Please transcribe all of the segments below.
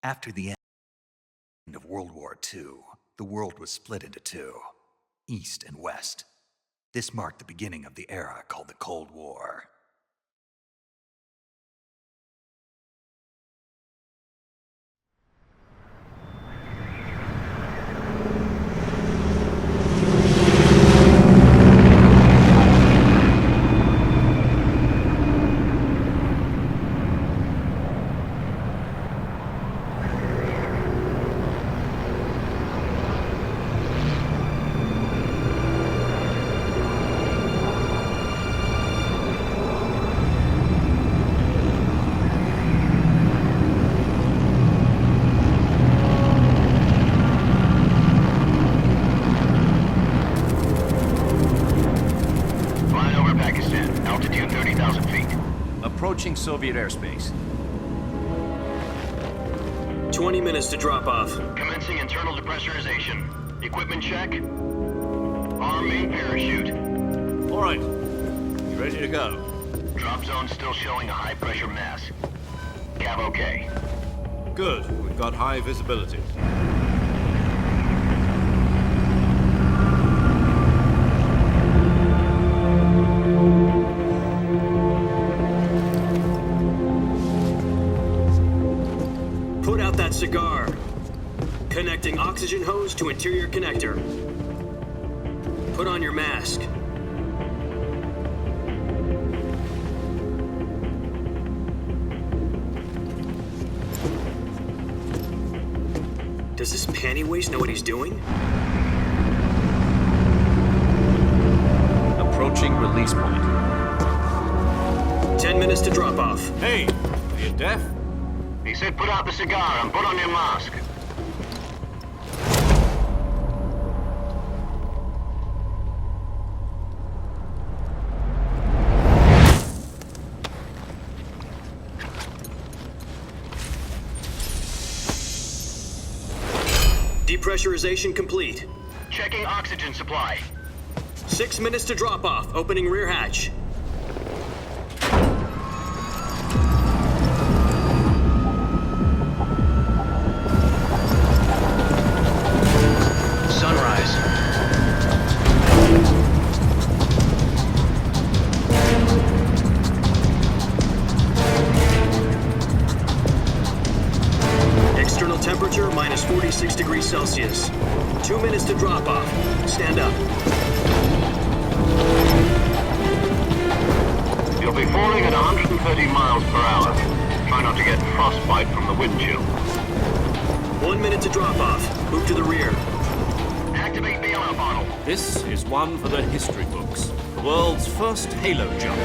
After the end of World War II, the world was split into two, East and West. This marked the beginning of the era called the Cold War. Approaching Soviet airspace. 20 minutes to drop off. Commencing internal depressurization. Equipment check. Arm main parachute. All right. You ready to go? Drop zone still showing a high pressure mass. Cav okay. Good. We've got high visibility. Put out that cigar. Connecting oxygen hose to interior connector. Put on your mask. Does this panty waste know what he's doing? Approaching release point. 10 minutes to drop off. Hey, are you deaf? He said put out the cigar and put on your mask. Depressurization complete. Checking oxygen supply. 6 minutes to drop off. Opening rear hatch. Sunrise. External temperature minus 46 degrees Celsius. 2 minutes to drop off. Stand up. You'll be falling at 130 miles per hour. Try not to get frostbite from the wind chill. 1 minute to drop off. Move to the rear. Activate the air bottle. This is one for the history books. The world's first halo jump.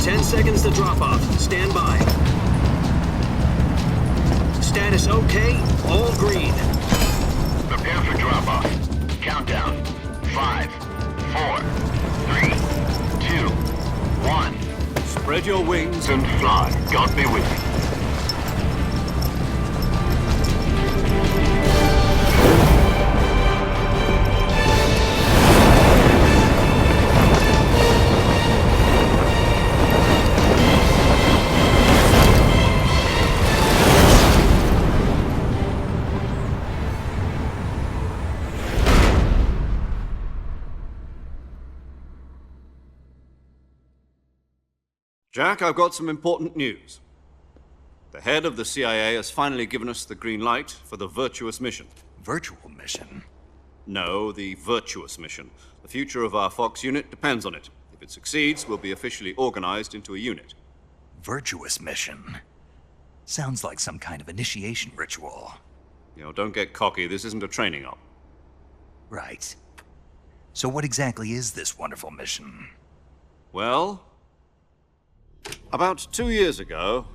10 seconds to drop off. Stand by. Status okay. All green. Prepare for drop-off. Countdown. 5, 4, 3, 2, 1. Spread your wings And fly. God be with you. Jack, I've got some important news. The head of the CIA has finally given us the green light for the Virtuous mission. Virtual mission? No, the Virtuous mission. The future of our Fox unit depends on it. If it succeeds, we'll be officially organized into a unit. Virtuous mission? Sounds like some kind of initiation ritual. You know, don't get cocky. This isn't a training op. Right. So what exactly is this wonderful mission? Well, about 2 years ago,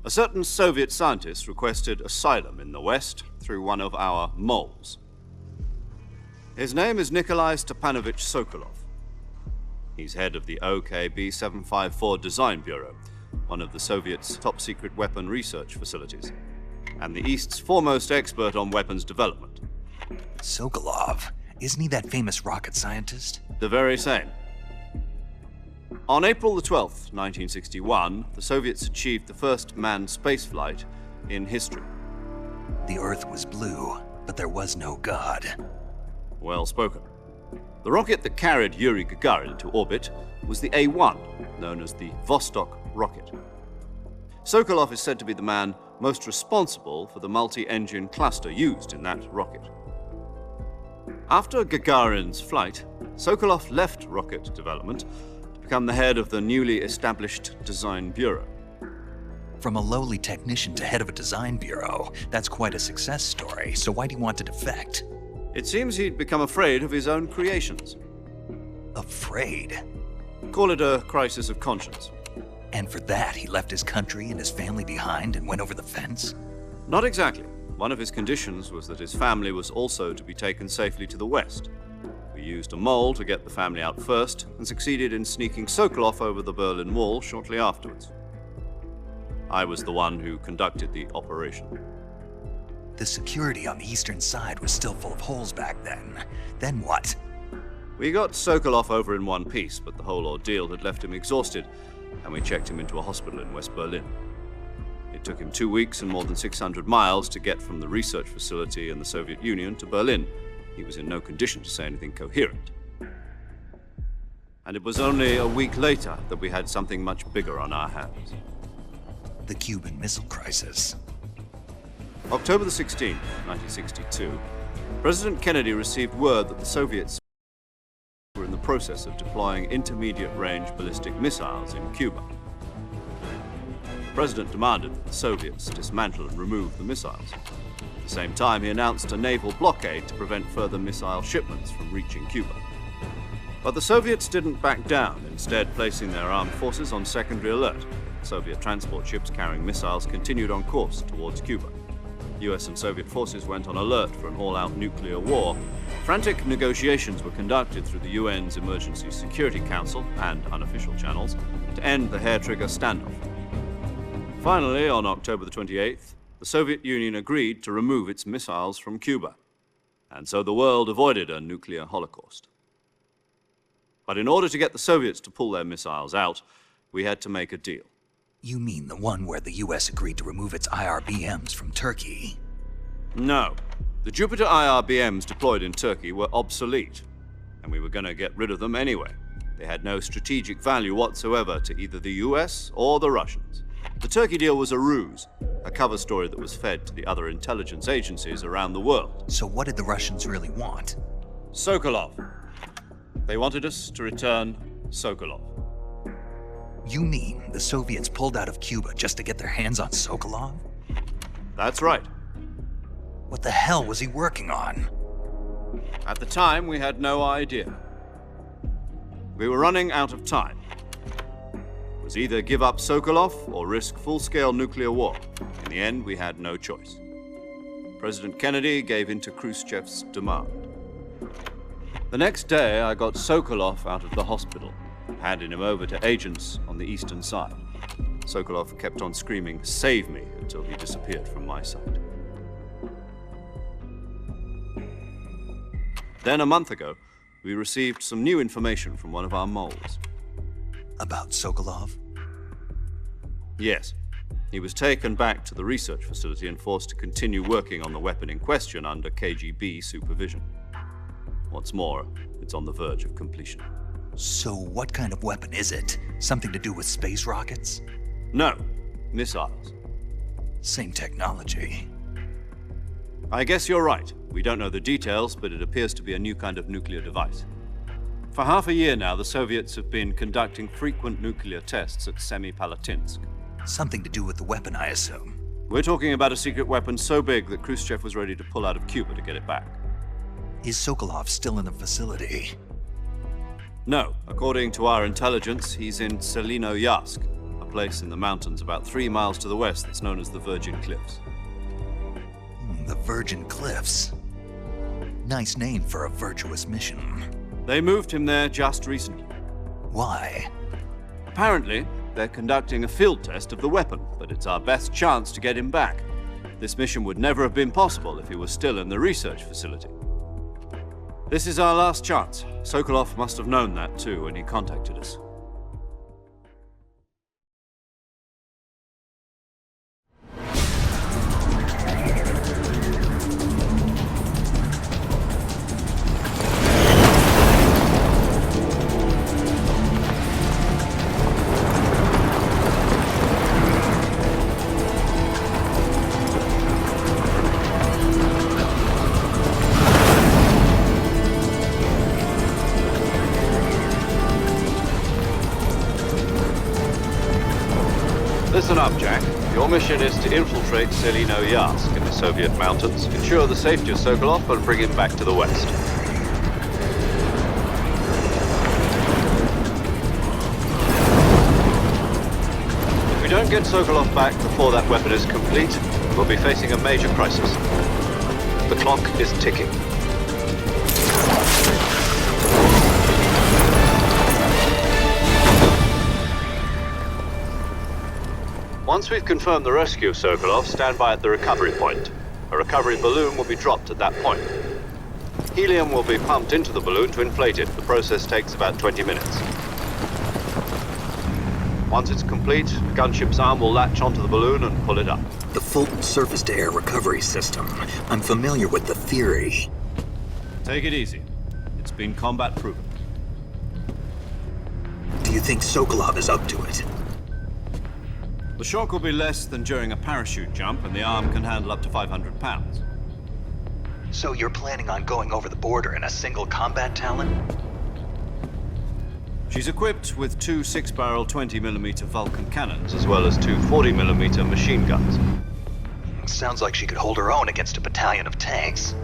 a certain Soviet scientist requested asylum in the West through one of our moles. His name is Nikolai Stepanovich Sokolov. He's head of the OKB-754 Design Bureau, one of the Soviets' top-secret weapon research facilities, and the East's foremost expert on weapons development. Sokolov? Isn't he that famous rocket scientist? The very same. On April the 12th, 1961, the Soviets achieved the first manned spaceflight in history. The Earth was blue, but there was no God. Well spoken. The rocket that carried Yuri Gagarin into orbit was the A-1, known as the Vostok rocket. Sokolov is said to be the man most responsible for the multi-engine cluster used in that rocket. After Gagarin's flight, Sokolov left rocket development to become the head of the newly established Design Bureau. From a lowly technician to head of a design bureau, that's quite a success story, so why'd he want to defect? It seems he'd become afraid of his own creations. Afraid? Call it a crisis of conscience. And for that, he left his country and his family behind and went over the fence? Not exactly. One of his conditions was that his family was also to be taken safely to the west. We used a mole to get the family out first and succeeded in sneaking Sokolov over the Berlin Wall shortly afterwards. I was the one who conducted the operation. The security on the eastern side was still full of holes back then. Then what? We got Sokolov over in one piece, but the whole ordeal had left him exhausted, and we checked him into a hospital in West Berlin. It took him 2 weeks and more than 600 miles to get from the research facility in the Soviet Union to Berlin. He was in no condition to say anything coherent. And it was only a week later that we had something much bigger on our hands. The Cuban Missile Crisis. October the 16th, 1962, President Kennedy received word that the Soviets were in the process of deploying intermediate-range ballistic missiles in Cuba. The President demanded that the Soviets dismantle and remove the missiles. At the same time, he announced a naval blockade to prevent further missile shipments from reaching Cuba. But the Soviets didn't back down, instead placing their armed forces on secondary alert. Soviet transport ships carrying missiles continued on course towards Cuba. US and Soviet forces went on alert for an all-out nuclear war. Frantic negotiations were conducted through the UN's Emergency Security Council and unofficial channels to end the hair-trigger standoff. Finally, on October the 28th, the Soviet Union agreed to remove its missiles from Cuba, and so the world avoided a nuclear holocaust. But in order to get the Soviets to pull their missiles out, we had to make a deal. You mean the one where the US agreed to remove its IRBMs from Turkey? No. The Jupiter IRBMs deployed in Turkey were obsolete, and we were going to get rid of them anyway. They had no strategic value whatsoever to either the US or the Russians. The Turkey deal was a ruse, a cover story that was fed to the other intelligence agencies around the world. So what did the Russians really want? Sokolov. They wanted us to return Sokolov. You mean the Soviets pulled out of Cuba just to get their hands on Sokolov? That's right. What the hell was he working on? At the time, we had no idea. We were running out of time. It was either give up Sokolov or risk full-scale nuclear war. In the end, we had no choice. President Kennedy gave in to Khrushchev's demand. The next day, I got Sokolov out of the hospital, handing him over to agents on the eastern side. Sokolov kept on screaming, "Save me," until he disappeared from my sight. Then a month ago, we received some new information from one of our moles. About Sokolov? Yes. He was taken back to the research facility and forced to continue working on the weapon in question under KGB supervision. What's more, it's on the verge of completion. So what kind of weapon is it? Something to do with space rockets? No, missiles. Same technology. I guess you're right. We don't know the details, but it appears to be a new kind of nuclear device. For half a year now, the Soviets have been conducting frequent nuclear tests at Semipalatinsk. Something to do with the weapon, I assume. We're talking about a secret weapon so big that Khrushchev was ready to pull out of Cuba to get it back. Is Sokolov still in the facility? No. According to our intelligence, he's in Selinoyarsk, a place in the mountains about 3 miles to the west that's known as the Virgin Cliffs. The Virgin Cliffs. Nice name for a virtuous mission. They moved him there just recently. Why? Apparently, they're conducting a field test of the weapon, but it's our best chance to get him back. This mission would never have been possible if he was still in the research facility. This is our last chance. Sokolov must have known that too when he contacted us. Your mission is to infiltrate Selino Yask in the Soviet mountains, ensure the safety of Sokolov, and bring him back to the west. If we don't get Sokolov back before that weapon is complete, we'll be facing a major crisis. The clock is ticking. Once we've confirmed the rescue of Sokolov, stand by at the recovery point. A recovery balloon will be dropped at that point. Helium will be pumped into the balloon to inflate it. The process takes about 20 minutes. Once it's complete, the gunship's arm will latch onto the balloon and pull it up. The Fulton surface-to-air recovery system. I'm familiar with the theory. Take it easy. It's been combat proven. Do you think Sokolov is up to it? The shock will be less than during a parachute jump, and the arm can handle up to 500 pounds. So you're planning on going over the border in a single combat Talon? She's equipped with two 6-barrel 20mm Vulcan cannons, as well as two 40mm machine guns. Sounds like she could hold her own against a battalion of tanks.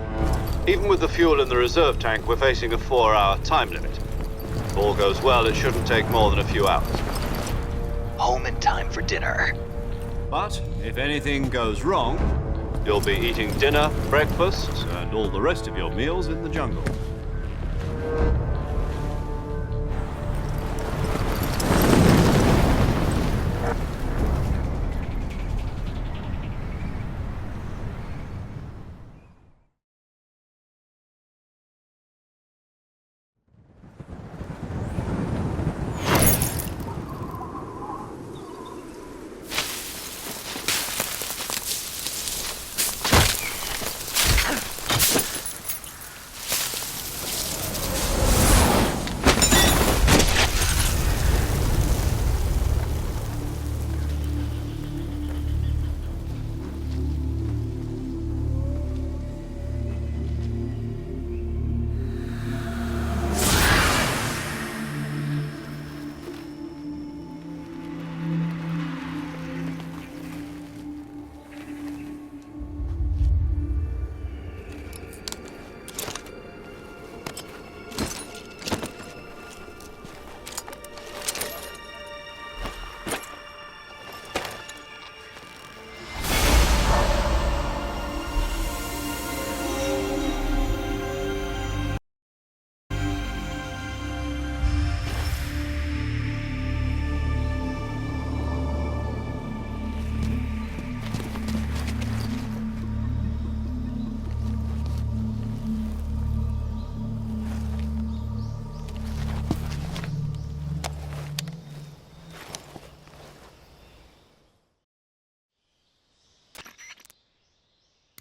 Even with the fuel in the reserve tank, we're facing a 4-hour time limit. If all goes well, it shouldn't take more than a few hours. Home in time for dinner. But if anything goes wrong, you'll be eating dinner, breakfast, and all the rest of your meals in the jungle.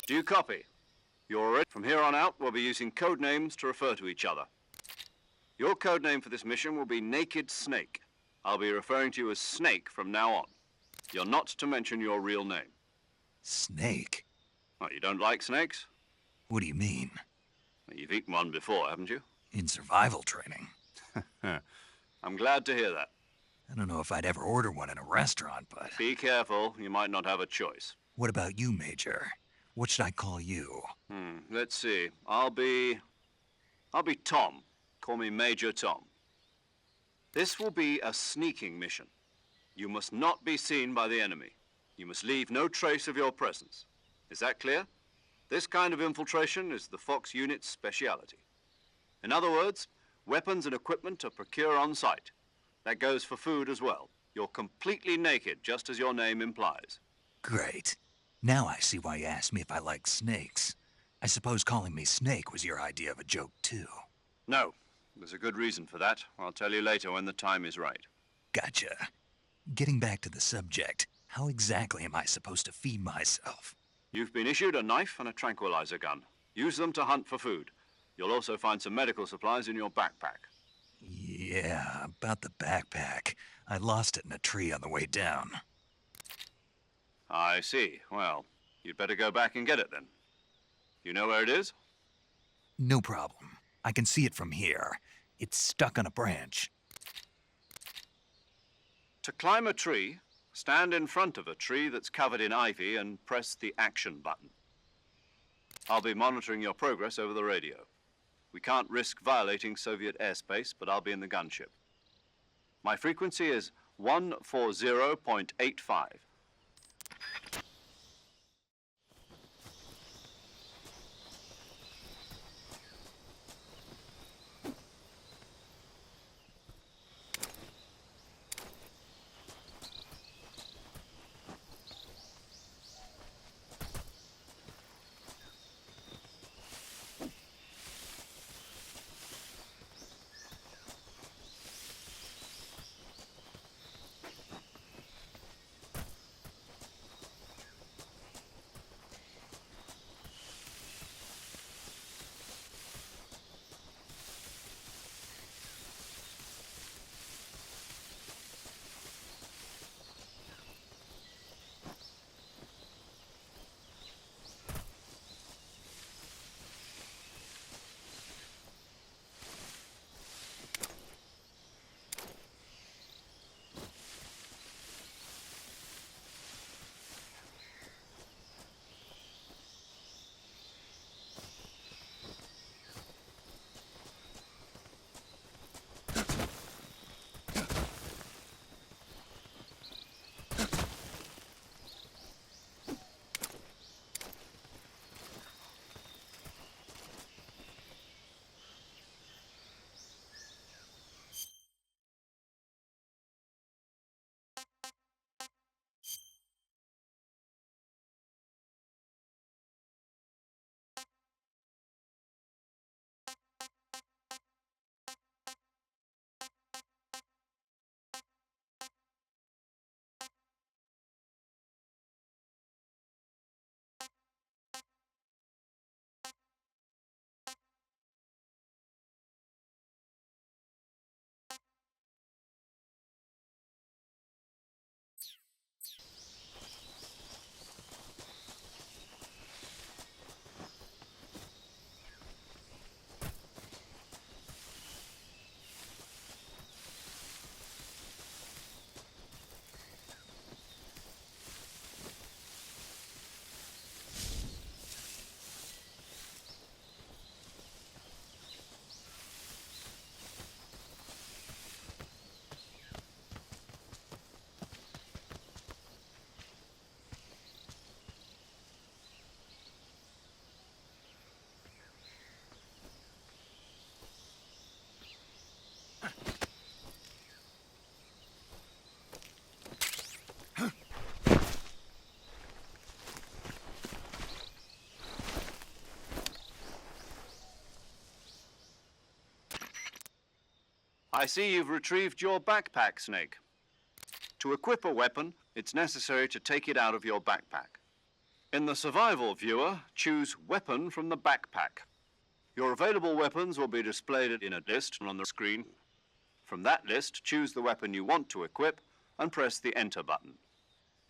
Do you copy? You're ready. From here on out, we'll be using code names to refer to each other. Your code name for this mission will be Naked Snake. I'll be referring to you as Snake from now on. You're not to mention your real name. Snake? Oh, you don't like snakes? What do you mean? Well, you've eaten one before, haven't you? In survival training. I'm glad to hear that. I don't know if I'd ever order one in a restaurant, but... Be careful, you might not have a choice. What about you, Major? What should I call you? Let's see. I'll be Tom. Call me Major Tom. This will be a sneaking mission. You must not be seen by the enemy. You must leave no trace of your presence. Is that clear? This kind of infiltration is the Fox unit's speciality. In other words, weapons and equipment are procured on site. That goes for food as well. You're completely naked, just as your name implies. Great. Now I see why you asked me if I like snakes. I suppose calling me Snake was your idea of a joke, too. No. There's a good reason for that. I'll tell you later when the time is right. Gotcha. Getting back to the subject, how exactly am I supposed to feed myself? You've been issued a knife and a tranquilizer gun. Use them to hunt for food. You'll also find some medical supplies in your backpack. Yeah, about the backpack. I lost it in a tree on the way down. I see. Well, you'd better go back and get it then. You know where it is? No problem. I can see it from here. It's stuck on a branch. To climb a tree, Stand in front of a tree that's covered in ivy and press the action button. I'll be monitoring your progress over the radio. We can't risk violating Soviet airspace, but I'll be in the gunship. My frequency is 140.85. I see you've retrieved your backpack, Snake. To equip a weapon, it's necessary to take it out of your backpack. In the survival viewer, choose Weapon from the backpack. Your available weapons will be displayed in a list on the screen. From that list, choose the weapon you want to equip and press the Enter button.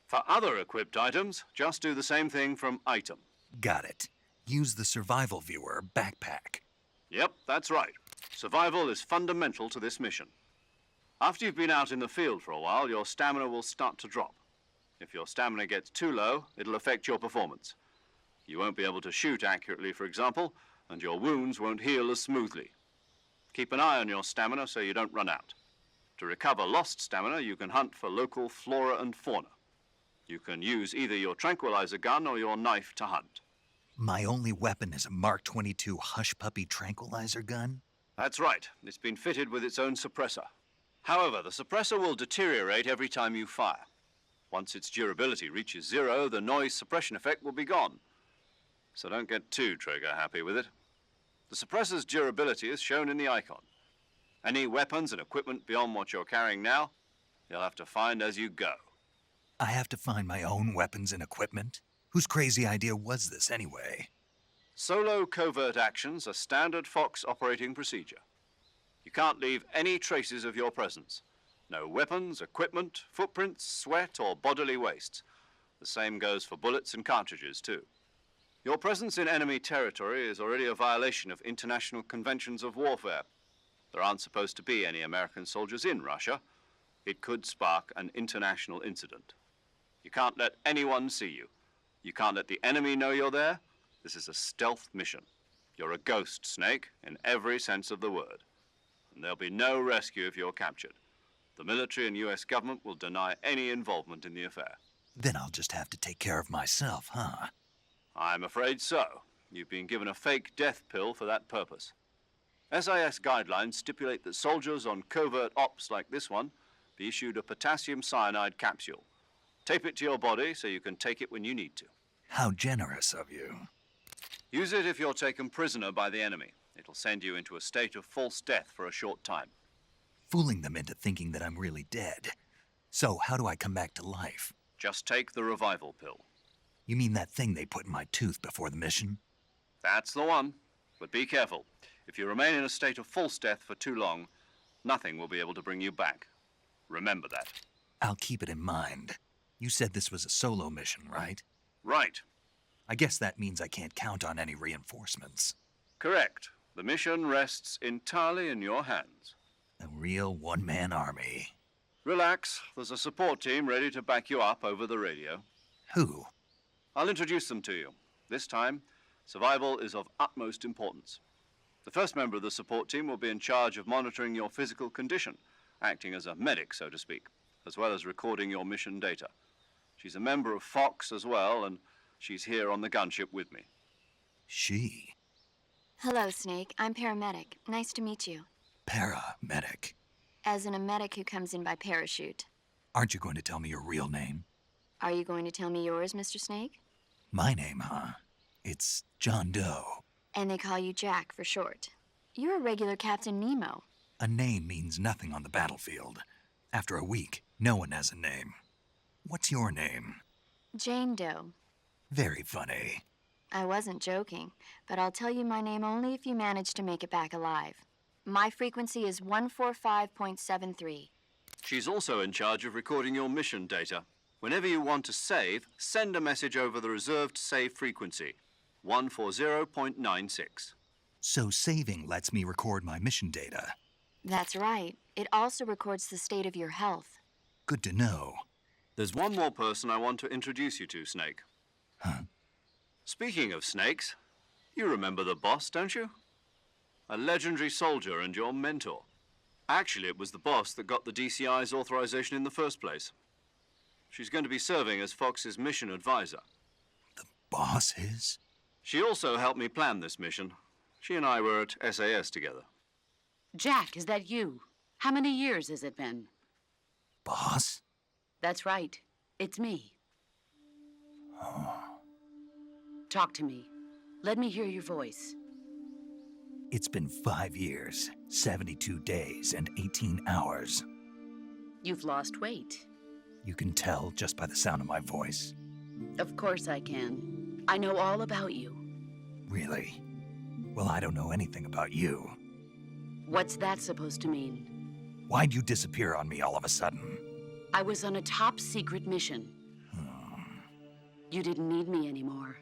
For other equipped items, just do the same thing from Item. Got it. Use the survival viewer backpack. Yep, that's right. Survival is fundamental to this mission. After you've been out in the field for a while, your stamina will start to drop. If your stamina gets too low, it'll affect your performance. You won't be able to shoot accurately, for example, and your wounds won't heal as smoothly. Keep an eye on your stamina so you don't run out. To recover lost stamina, you can hunt for local flora and fauna. You can use either your tranquilizer gun or your knife to hunt. My only weapon is a Mark 22 Hush Puppy tranquilizer gun? That's right. It's been fitted with its own suppressor. However, the suppressor will deteriorate every time you fire. Once its durability reaches 0, the noise suppression effect will be gone. So don't get too trigger-happy with it. The suppressor's durability is shown in the icon. Any weapons and equipment beyond what you're carrying now, you'll have to find as you go. I have to find my own weapons and equipment? Whose crazy idea was this anyway? Solo covert actions are standard Fox operating procedure. You can't leave any traces of your presence. No weapons, equipment, footprints, sweat, or bodily wastes. The same goes for bullets and cartridges, too. Your presence in enemy territory is already a violation of international conventions of warfare. There aren't supposed to be any American soldiers in Russia. It could spark an international incident. You can't let anyone see you. You can't let the enemy know you're there. This is a stealth mission. You're a ghost, Snake, in every sense of the word. And there'll be no rescue if you're captured. The military and US government will deny any involvement in the affair. Then I'll just have to take care of myself, huh? I'm afraid so. You've been given a fake death pill for that purpose. SIS guidelines stipulate that soldiers on covert ops like this one be issued a potassium cyanide capsule. Tape it to your body so you can take it when you need to. How generous of you. Use it if you're taken prisoner by the enemy. It'll send you into a state of false death for a short time. Fooling them into thinking that I'm really dead. So how do I come back to life? Just take the revival pill. You mean that thing they put in my tooth before the mission? That's the one. But be careful. If you remain in a state of false death for too long, nothing will be able to bring you back. Remember that. I'll keep it in mind. You said this was a solo mission, right? Right. I guess that means I can't count on any reinforcements. Correct. The mission rests entirely in your hands. A real one-man army. Relax. There's a support team ready to back you up over the radio. Who? I'll introduce them to you. This time, survival is of utmost importance. The first member of the support team will be in charge of monitoring your physical condition, acting as a medic, so to speak, as well as recording your mission data. She's a member of Fox as well, and she's here on the gunship with me. She? Hello, Snake. I'm paramedic. Nice to meet you. Paramedic. As in a medic who comes in by parachute. Aren't you going to tell me your real name? Are you going to tell me yours, Mr. Snake? My name, huh? It's John Doe. And they call you Jack for short. You're a regular Captain Nemo. A name means nothing on the battlefield. After a week, no one has a name. What's your name? Jane Doe. Very funny. I wasn't joking, but I'll tell you my name only if you manage to make it back alive. My frequency is 145.73. She's also in charge of recording your mission data. Whenever you want to save, send a message over the reserved save frequency, 140.96. So saving lets me record my mission data. That's right. It also records the state of your health. Good to know. There's one more person I want to introduce you to, Snake. Huh? Speaking of snakes, you remember the boss, don't you? A legendary soldier and your mentor. Actually, it was the boss that got the DCI's authorization in the first place. She's going to be serving as Fox's mission advisor. The boss is? She also helped me plan this mission. She and I were at SAS together. Jack, is that you? How many years has it been? Boss? That's right. It's me. Talk to me. Let me hear your voice. It's been 5 years, 72 days, and 18 hours. You've lost weight. You can tell just by the sound of my voice. Of course I can. I know all about you. Really? Well, I don't know anything about you. What's that supposed to mean? Why'd you disappear on me all of a sudden? I was on a top-secret mission. You didn't need me anymore.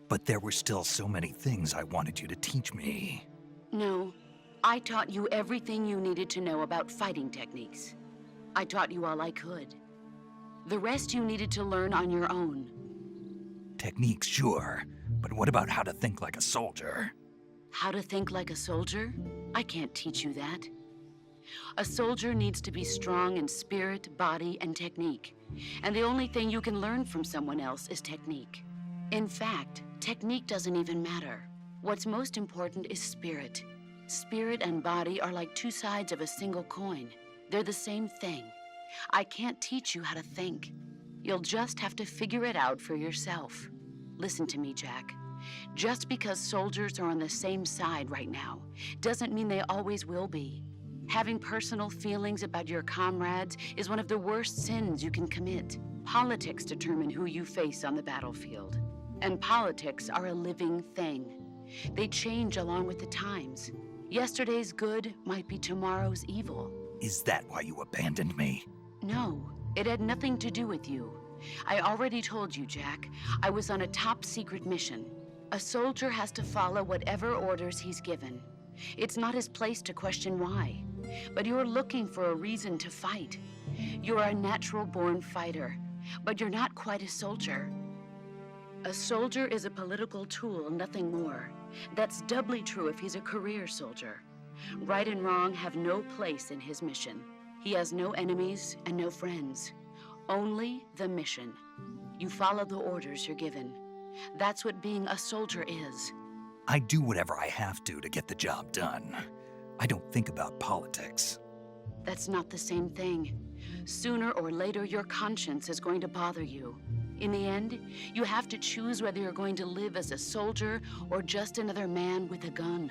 But there were still so many things I wanted you to teach me. No, I taught you everything you needed to know about fighting techniques. I taught you all I could. The rest you needed to learn on your own. Techniques, sure. But what about how to think like a soldier? How to think like a soldier? I can't teach you that. A soldier needs to be strong in spirit, body, and technique. And the only thing you can learn from someone else is technique. In fact, technique doesn't even matter. What's most important is spirit. Spirit and body are like two sides of a single coin. They're the same thing. I can't teach you how to think. You'll just have to figure it out for yourself. Listen to me, Jack. Just because soldiers are on the same side right now doesn't mean they always will be. Having personal feelings about your comrades is one of the worst sins you can commit. Politics determine who you face on the battlefield. And politics are a living thing. They change along with the times. Yesterday's good might be tomorrow's evil. Is that why you abandoned me? No, it had nothing to do with you. I already told you, Jack. I was on a top-secret mission. A soldier has to follow whatever orders he's given. It's not his place to question why. but you're looking for a reason to fight. You're a natural-born fighter, but you're not quite a soldier. A soldier is a political tool, nothing more. That's doubly true if he's a career soldier. Right and wrong have no place in his mission. He has no enemies and no friends. Only the mission. You follow the orders you're given. That's what being a soldier is. I do whatever I have to get the job done. I don't think about politics. That's not the same thing. Sooner or later, your conscience is going to bother you. In the end, you have to choose whether you're going to live as a soldier or just another man with a gun.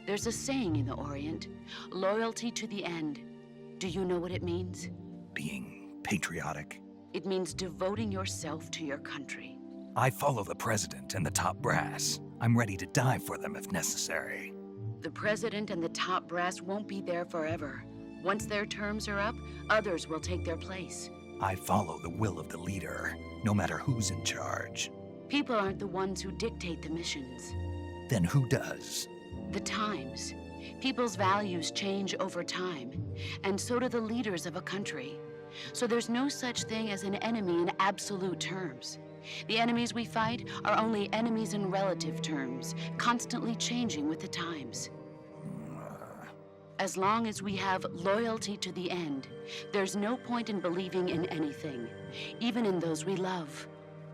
There's a saying in the Orient, loyalty to the end. Do you know what it means? Being patriotic. It means devoting yourself to your country. I follow the president and the top brass. I'm ready to die for them if necessary. The president and the top brass won't be there forever. Once their terms are up, others will take their place. I follow the will of the leader, no matter who's in charge. People aren't the ones who dictate the missions. Then who does? The times. People's values change over time, and so do the leaders of a country. So there's no such thing as an enemy in absolute terms. The enemies we fight are only enemies in relative terms, constantly changing with the times. As long as we have loyalty to the end, there's no point in believing in anything, even in those we love.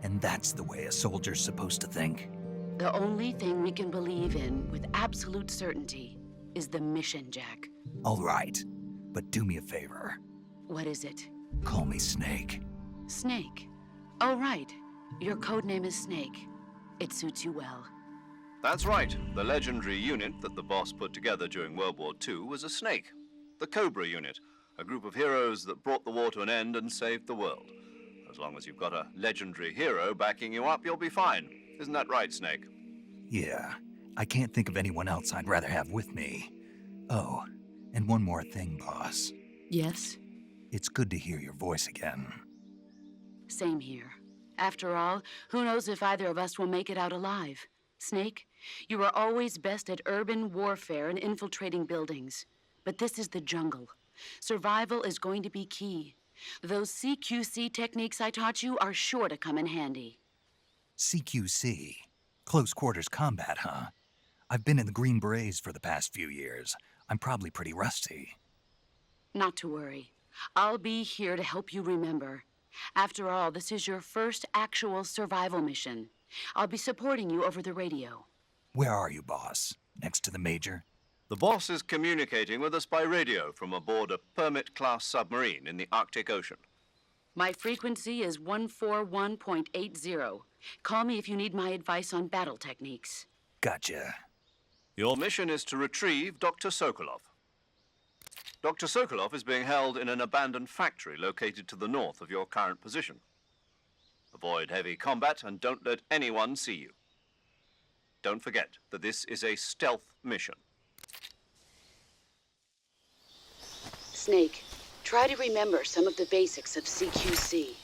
And that's the way a soldier's supposed to think? The only thing we can believe in with absolute certainty is the mission, Jack. All right, but do me a favor. What is it? Call me Snake. Snake. Oh, right. Your code name is Snake. It suits you well. That's right. The legendary unit that the boss put together during World War II was a snake. The Cobra unit, a group of heroes that brought the war to an end and saved the world. As long as you've got a legendary hero backing you up, you'll be fine. Isn't that right, Snake? Yeah, I can't think of anyone else I'd rather have with me. Oh, and one more thing, boss. Yes? It's good to hear your voice again. Same here. After all, who knows if either of us will make it out alive? Snake, you are always best at urban warfare and infiltrating buildings. But this is the jungle. Survival is going to be key. Those CQC techniques I taught you are sure to come in handy. CQC? Close quarters combat, huh? I've been in the Green Berets for the past few years. I'm probably pretty rusty. Not to worry. I'll be here to help you remember. After all, this is your first actual survival mission. I'll be supporting you over the radio. Where are you, boss? Next to the Major? The boss is communicating with us by radio from aboard a Permit-class submarine in the Arctic Ocean. My frequency is 141.80. Call me if you need my advice on battle techniques. Gotcha. Your mission is to retrieve Dr. Sokolov. Dr. Sokolov is being held in an abandoned factory located to the north of your current position. Avoid heavy combat and don't let anyone see you. Don't forget that this is a stealth mission. Snake, try to remember some of the basics of CQC.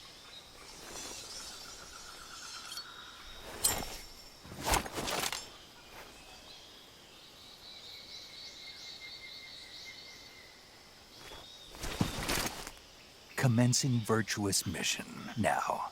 Commencing virtuous mission. Now,